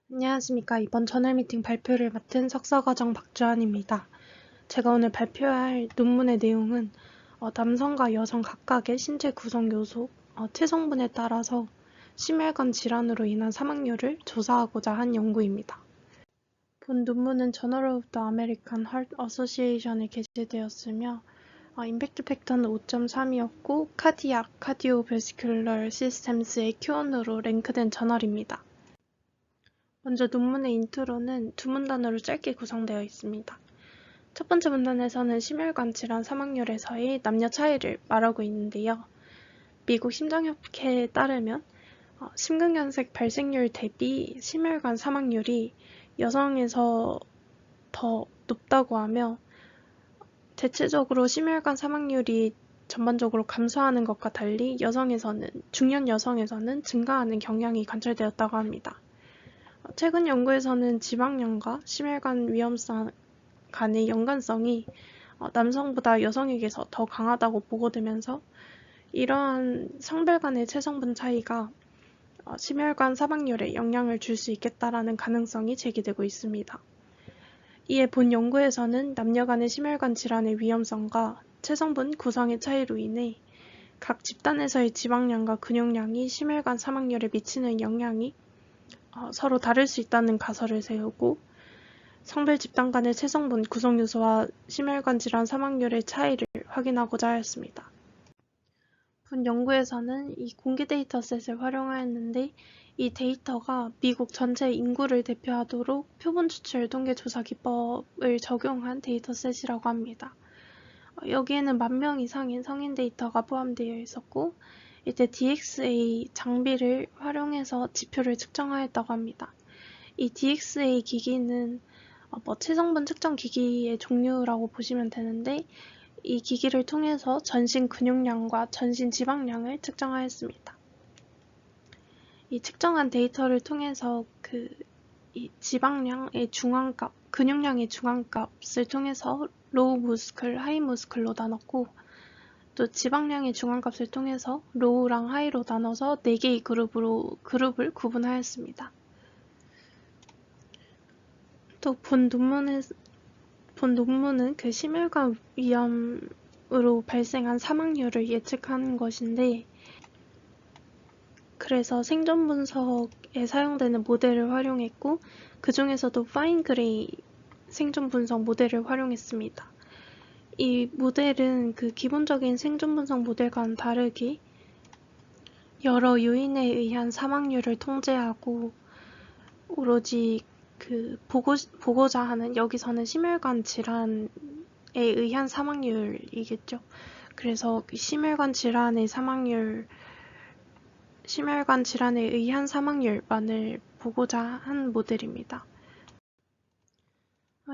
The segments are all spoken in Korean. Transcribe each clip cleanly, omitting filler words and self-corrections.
안녕하십니까. 이번 저널 미팅 발표를 맡은 석사과정 박주한입니다. 제가 오늘 발표할 논문의 내용은 남성과 여성 각각의 신체 구성 요소, 체성분에 따라서 심혈관 질환으로 인한 사망률을 조사하고자 한 연구입니다. 본 논문은 저널 오브 더 아메리칸 하트 어소시에이션에 게재되었으며 임팩트 팩터는 5.3이었고 카디오베스큘러 시스템스의 Q1으로 랭크된 저널입니다. 먼저 논문의 인트로는 두 문단으로 짧게 구성되어 있습니다. 첫 번째 문단에서는 심혈관 질환 사망률에서의 남녀 차이를 말하고 있는데요. 미국 심장협회에 따르면 심근경색 발생률 대비 심혈관 사망률이 여성에서 더 높다고 하며 대체적으로 심혈관 사망률이 전반적으로 감소하는 것과 달리 중년 여성에서는 증가하는 경향이 관찰되었다고 합니다. 최근 연구에서는 지방량과 심혈관 위험성 간의 연관성이 남성보다 여성에게서 더 강하다고 보고되면서 이러한 성별 간의 체성분 차이가 심혈관 사망률에 영향을 줄 수 있겠다라는 가능성이 제기되고 있습니다. 이에 본 연구에서는 남녀 간의 심혈관 질환의 위험성과 체성분 구성의 차이로 인해 각 집단에서의 지방량과 근육량이 심혈관 사망률에 미치는 영향이 서로 다를 수 있다는 가설을 세우고 성별 집단 간의 체성분 구성 요소와 심혈관 질환 사망률의 차이를 확인하고자 하였습니다. 본 연구에서는 이 공개 데이터셋을 활용하였는데 이 데이터가 미국 전체 인구를 대표하도록 표본 추출 통계 조사 기법을 적용한 데이터셋이라고 합니다. 여기에는 10,000명 이상의 성인 데이터가 포함되어 있었고 이때 DXA 장비를 활용해서 지표를 측정하였다고 합니다. 이 DXA 기기는 체성분 측정 기기의 종류라고 보시면 되는데 이 기기를 통해서 전신 근육량과 전신 지방량을 측정하였습니다. 이 측정한 데이터를 통해서 이 지방량의 중앙값, 근육량의 중앙값을 통해서 로우 무스클, 하이 무스클로 나눴고 또 지방량의 중앙값을 통해서 로우랑 하이로 나눠서 4개의 그룹을 구분하였습니다. 또 본 논문은 그 심혈관 위험으로 발생한 사망률을 예측하는 것인데 그래서 생존 분석에 사용되는 모델을 활용했고 그 중에서도 파인 그레이 생존 분석 모델을 활용했습니다. 이 모델은 그 기본적인 생존 분석 모델과는 다르게 여러 요인에 의한 사망률을 통제하고 오로지 보고자 하는 여기서는 심혈관 질환에 의한 사망률이겠죠. 그래서 심혈관 질환에 의한 사망률만을 보고자 한 모델입니다.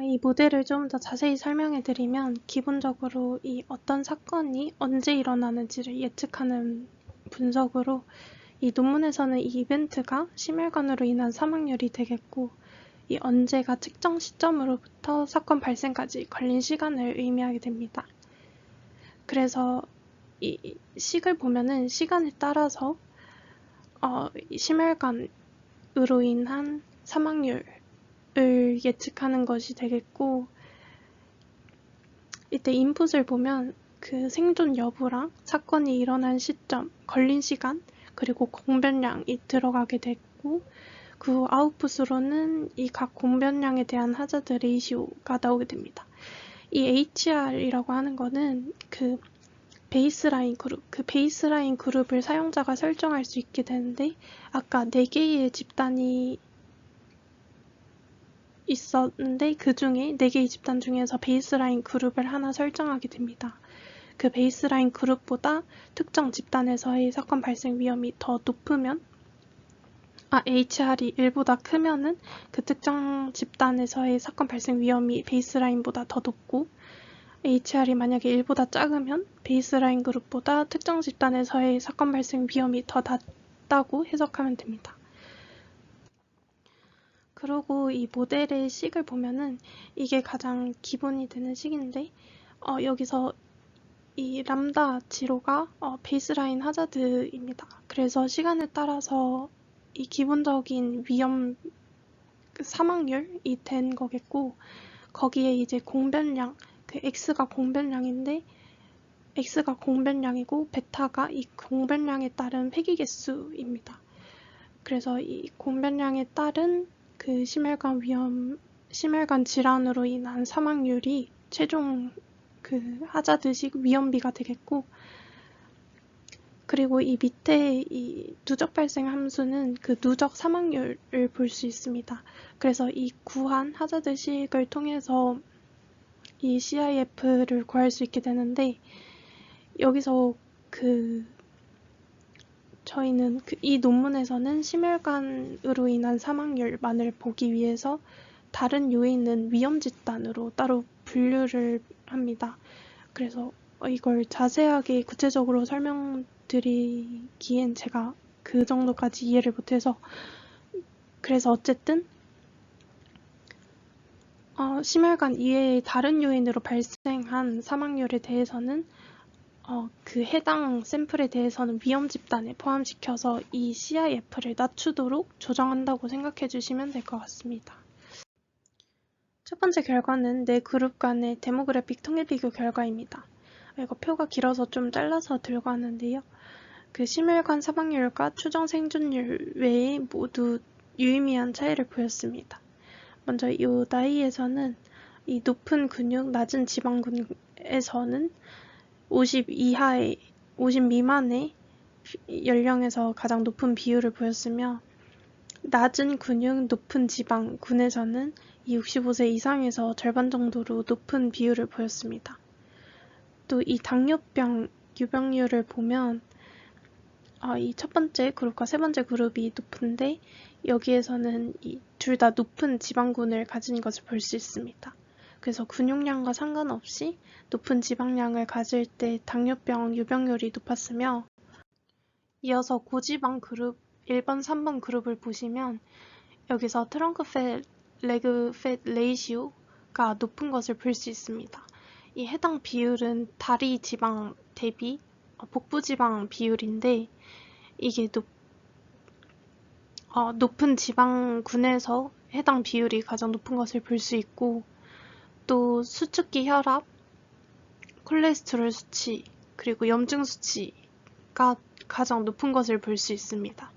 이 모델을 좀 더 자세히 설명해 드리면 기본적으로 이 어떤 사건이 언제 일어나는지를 예측하는 분석으로 이 논문에서는 이 이벤트가 심혈관으로 인한 사망률이 되겠고 이 언제가 특정 시점으로부터 사건 발생까지 걸린 시간을 의미하게 됩니다. 그래서 이 식을 보면은 시간에 따라서 심혈관으로 인한 사망률을 예측하는 것이 되겠고 이때 인풋을 보면 그 생존 여부랑 사건이 일어난 시점, 걸린 시간, 그리고 공변량이 들어가게 됐고 그 아웃풋으로는 이 각 공변량에 대한 하자드 레이시오가 나오게 됩니다. 이 HR이라고 하는 거는 그 베이스라인 그룹을 사용자가 설정할 수 있게 되는데 아까 4개의 집단이 있었는데 그 중에 4개의 집단 중에서 베이스라인 그룹을 하나 설정하게 됩니다. 그 베이스라인 그룹보다 특정 집단에서의 사건 발생 위험이 더 높으면 HR이 1보다 크면은 그 특정 집단에서의 사건 발생 위험이 베이스라인보다 더 높고 HR이 만약에 1보다 작으면 베이스라인 그룹보다 특정 집단에서의 사건 발생 위험이 더 낮다고 해석하면 됩니다. 그리고 이 모델의 식을 보면은 이게 가장 기본이 되는 식인데 여기서 이 람다 지로가 베이스라인 하자드입니다. 그래서 시간에 따라서 이 기본적인 위험 사망률이 된 거겠고, 거기에 이제 공변량, 그 X가 공변량인데 X가 공변량이고 베타가 이 공변량에 따른 폐기개수입니다. 그래서 이 공변량에 따른 그 심혈관 질환으로 인한 사망률이 최종 그 하자드식 위험비가 되겠고, 그리고 이 밑에 이 누적 발생 함수는 그 누적 사망률을 볼 수 있습니다. 그래서 이 구한 하자드식을 통해서 이 CIF를 구할 수 있게 되는데, 여기서 저희는 이 논문에서는 심혈관으로 인한 사망률만을 보기 위해서 다른 요인은 위험 집단으로 따로 분류를 합니다. 그래서 이걸 자세하게 구체적으로 설명드리기엔 제가 그 정도까지 이해를 못해서, 그래서 어쨌든 심혈관 이외의 다른 요인으로 발생한 사망률에 대해서는 그 해당 샘플에 대해서는 위험 집단에 포함시켜서 이 CIF를 낮추도록 조정한다고 생각해 주시면 될 것 같습니다. 첫 번째 결과는 네 그룹 간의 데모그래픽 통일 비교 결과입니다. 이거 표가 길어서 좀 잘라서 들고 왔는데요. 그 심혈관 사망률과 추정 생존율 외에 모두 유의미한 차이를 보였습니다. 먼저 이 나이에서는 이 높은 근육, 낮은 지방군에서는 50 미만의 연령에서 가장 높은 비율을 보였으며, 낮은 근육, 높은 지방 군에서는 이 65세 이상에서 절반 정도로 높은 비율을 보였습니다. 또 이 당뇨병 유병률을 보면 이 첫 번째 그룹과 세 번째 그룹이 높은데, 여기에서는 이 둘 다 높은 지방군을 가진 것을 볼 수 있습니다. 그래서 근육량과 상관없이 높은 지방량을 가질 때 당뇨병 유병률이 높았으며, 이어서 고지방 그룹 1번, 3번 그룹을 보시면 여기서 트렁크 팻, 레그 팻 레이시오가 높은 것을 볼 수 있습니다. 이 해당 비율은 다리 지방 대비 복부 지방 비율인데, 이게 높은 지방군에서 해당 비율이 가장 높은 것을 볼 수 있고, 또 수축기 혈압, 콜레스테롤 수치, 그리고 염증 수치가 가장 높은 것을 볼 수 있습니다.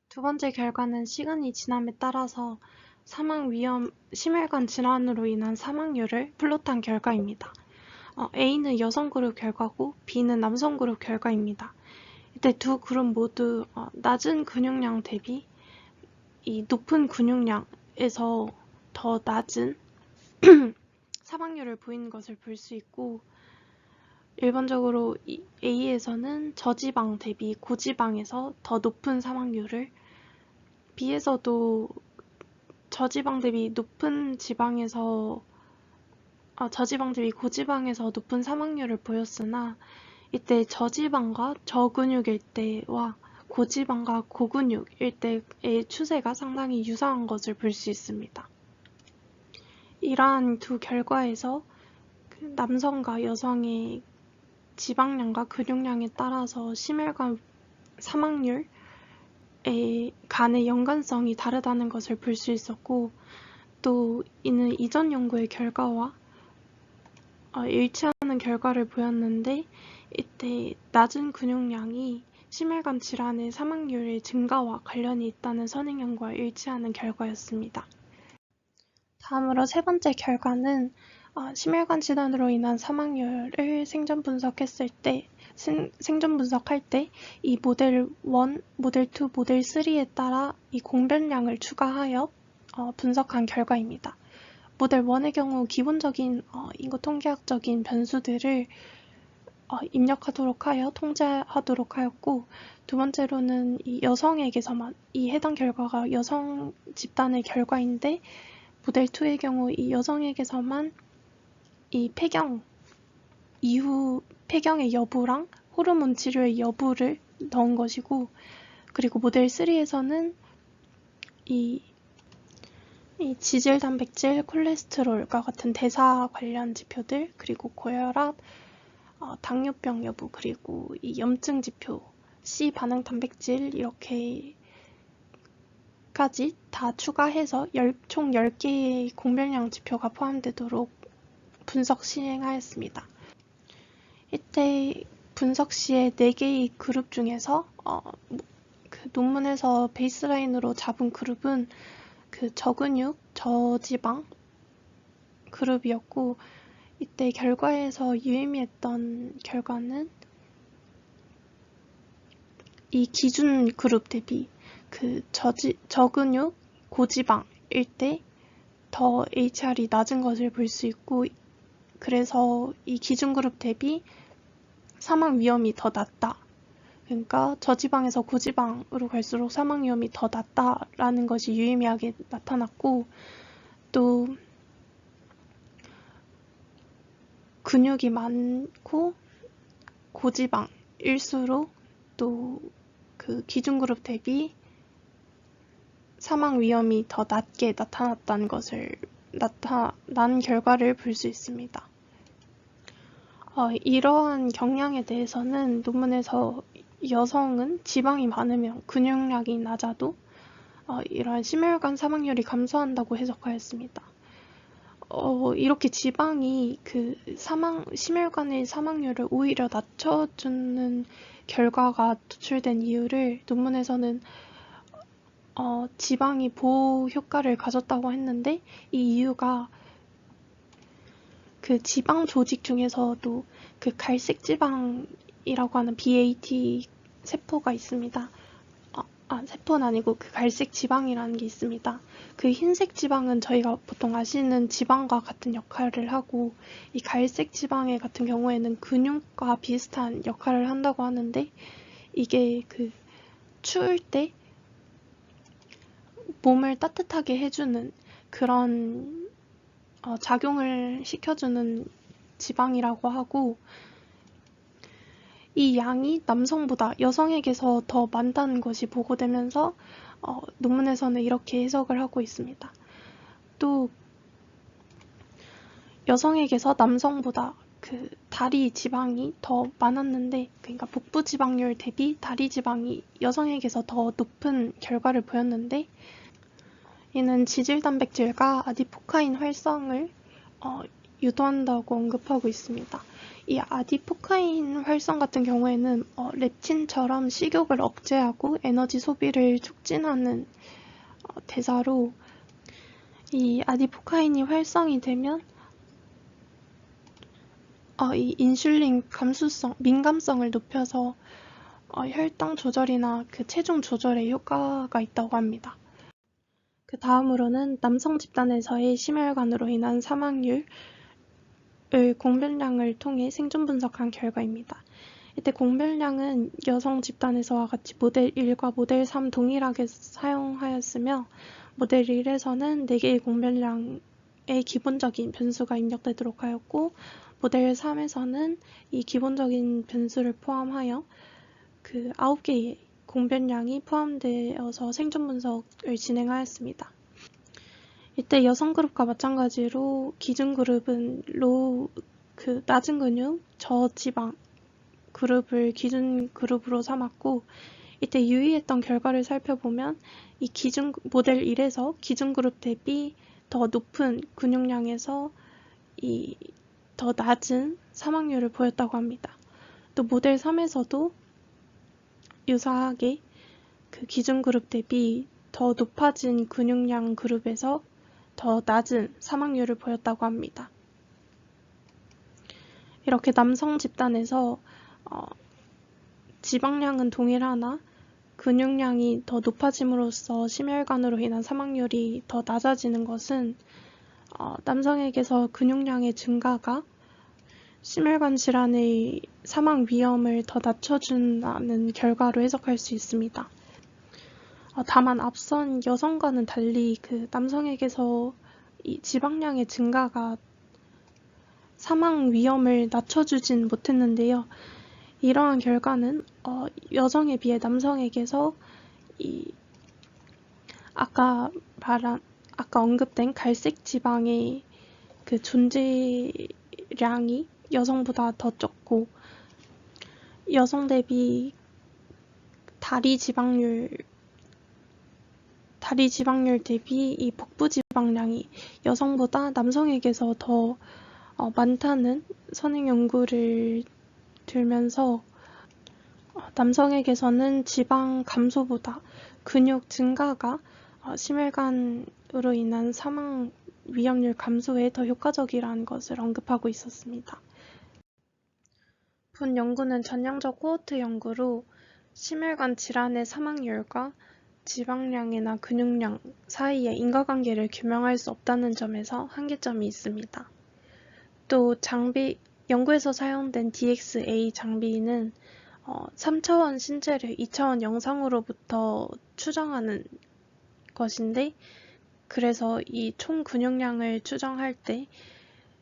두 번째 결과는 시간이 지남에 따라서 사망 위험, 심혈관 질환으로 인한 사망률을 플롯한 결과입니다. A는 여성 그룹 결과고 B는 남성 그룹 결과입니다. 이때 두 그룹 모두 낮은 근육량 대비 이 높은 근육량에서 더 낮은 사망률을 보이는 것을 볼 수 있고, 일반적으로 A에서는 저지방 대비 고지방에서 더 높은 사망률을, B에서도 저지방 대비 고지방에서 높은 사망률을 보였으나, 이때 저지방과 저근육일 때와 고지방과 고근육일 때의 추세가 상당히 유사한 것을 볼 수 있습니다. 이러한 두 결과에서 남성과 여성의 지방량과 근육량에 따라서 심혈관 사망률 간의 연관성이 다르다는 것을 볼 수 있었고, 또 이는 이전 연구의 결과와 일치하는 결과를 보였는데, 이때 낮은 근육량이 심혈관 질환의 사망률의 증가와 관련이 있다는 선행 연구와 일치하는 결과였습니다. 다음으로 세 번째 결과는 심혈관 질환으로 인한 사망률을 생존 분석할 때 이 모델 1, 모델 2, 모델 3에 따라 이 공변량을 추가하여 분석한 결과입니다. 모델 1의 경우 기본적인 인구 통계학적인 변수들을 입력하도록 하여 통제하도록 하였고, 두 번째로는 이 여성에게서만, 이 해당 결과가 여성 집단의 결과인데, 모델 2의 경우 이 여성에게서만 이 폐경 이후 폐경의 여부랑 호르몬 치료의 여부를 넣은 것이고, 그리고 모델 3에서는 이 지질, 단백질, 콜레스테롤과 같은 대사 관련 지표들, 그리고 고혈압, 당뇨병 여부, 그리고 이 염증 지표, C 반응 단백질, 이렇게 4가지 다 추가해서 총 10개의 공별량 지표가 포함되도록 분석 시행하였습니다. 이때 분석 시에 4개의 그룹 중에서 그 논문에서 베이스라인으로 잡은 그룹은 그 저근육, 저지방 그룹이었고, 이때 결과에서 유의미했던 결과는 이 기준 그룹 대비 그 저근육, 고지방일 때 더 HR이 낮은 것을 볼 수 있고, 그래서 이 기준 그룹 대비 사망 위험이 더 낮다. 그러니까 저지방에서 고지방으로 갈수록 사망 위험이 더 낮다라는 것이 유의미하게 나타났고, 또 근육이 많고 고지방일수록 또 그 기준 그룹 대비 사망 위험이 더 낮게 나타났다는 것을 나타난 결과를 볼 수 있습니다. 이러한 경향에 대해서는 논문에서 여성은 지방이 많으면 근육량이 낮아도 이러한 심혈관 사망률이 감소한다고 해석하였습니다. 이렇게 지방이 그 심혈관의 사망률을 오히려 낮춰주는 결과가 도출된 이유를 논문에서는 지방이 보호 효과를 가졌다고 했는데, 이 이유가 그 지방 조직 중에서도 그 갈색 지방이라고 하는 BAT 세포가 있습니다. 세포는 아니고 그 갈색 지방이라는 게 있습니다. 그 흰색 지방은 저희가 보통 아시는 지방과 같은 역할을 하고, 이 갈색 지방의 같은 경우에는 근육과 비슷한 역할을 한다고 하는데, 이게 그 추울 때 몸을 따뜻하게 해주는 그런 작용을 시켜주는 지방이라고 하고, 이 양이 남성보다 여성에게서 더 많다는 것이 보고되면서 논문에서는 이렇게 해석을 하고 있습니다. 또 여성에게서 남성보다 그 다리 지방이 더 많았는데, 그러니까 복부 지방률 대비 다리 지방이 여성에게서 더 높은 결과를 보였는데, 이는 지질 단백질과 아디포카인 활성을 유도한다고 언급하고 있습니다. 이 아디포카인 활성 같은 경우에는 렙틴처럼 식욕을 억제하고 에너지 소비를 촉진하는 대사로, 이 아디포카인이 활성이 되면 이 인슐린 민감성을 높여서 혈당 조절이나 그 체중 조절에 효과가 있다고 합니다. 그 다음으로는 남성 집단에서의 심혈관으로 인한 사망률 공별량을 통해 생존 분석한 결과입니다. 이때 공별량은 여성 집단에서와 같이 모델 1과 모델 3 동일하게 사용하였으며, 모델 1에서는 4개의 공별량의 기본적인 변수가 입력되도록 하였고, 모델 3에서는 이 기본적인 변수를 포함하여 그 9개의 공별량이 포함되어서 생존 분석을 진행하였습니다. 이때 여성 그룹과 마찬가지로 기준 그룹은 낮은 근육, 저지방 그룹을 기준 그룹으로 삼았고, 이때 유의했던 결과를 살펴보면 이 모델 1에서 기준 그룹 대비 더 높은 근육량에서 더 낮은 사망률을 보였다고 합니다. 또 모델 3에서도 유사하게 그 기준 그룹 대비 더 높아진 근육량 그룹에서 더 낮은 사망률을 보였다고 합니다. 이렇게 남성 집단에서 지방량은 동일하나 근육량이 더 높아짐으로써 심혈관으로 인한 사망률이 더 낮아지는 것은 남성에게서 근육량의 증가가 심혈관 질환의 사망 위험을 더 낮춰준다는 결과로 해석할 수 있습니다. 다만 앞선 여성과는 달리 그 남성에게서 이 지방량의 증가가 사망 위험을 낮춰주진 못했는데요. 이러한 결과는 여성에 비해 남성에게서 아까 언급된 갈색 지방의 그 존재량이 여성보다 더 적고, 여성 대비 다리 다리 지방률 대비 이 복부 지방량이 여성보다 남성에게서 더 많다는 선행 연구를 들면서 남성에게서는 지방 감소보다 근육 증가가 심혈관으로 인한 사망 위험률 감소에 더 효과적이라는 것을 언급하고 있었습니다. 본 연구는 전형적 코호트 연구로 심혈관 질환의 사망률과 지방량이나 근육량 사이의 인과관계를 규명할 수 없다는 점에서 한계점이 있습니다. 또 연구에서 사용된 DXA 장비는 3차원 신체를 2차원 영상으로부터 추정하는 것인데, 그래서 이 총 근육량을 추정할 때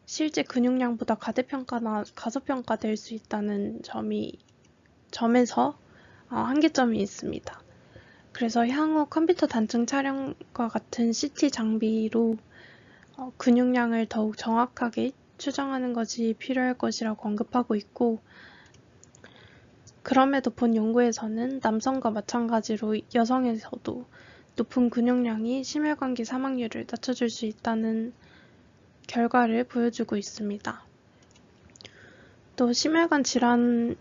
실제 근육량보다 과대평가나 가소평가될 수 있다는 점에서 한계점이 있습니다. 그래서 향후 컴퓨터 단층 촬영과 같은 CT 장비로 근육량을 더욱 정확하게 추정하는 것이 필요할 것이라고 언급하고 있고, 그럼에도 본 연구에서는 남성과 마찬가지로 여성에서도 높은 근육량이 심혈관계 사망률을 낮춰줄 수 있다는 결과를 보여주고 있습니다. 또 심혈관 질환을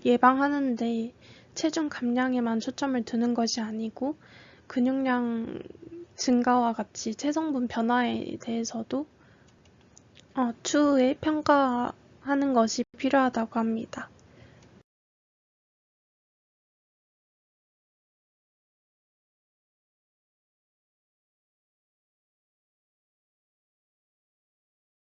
예방하는데 체중 감량에만 초점을 두는 것이 아니고 근육량 증가와 같이 체성분 변화에 대해서도 추후에 평가하는 것이 필요하다고 합니다.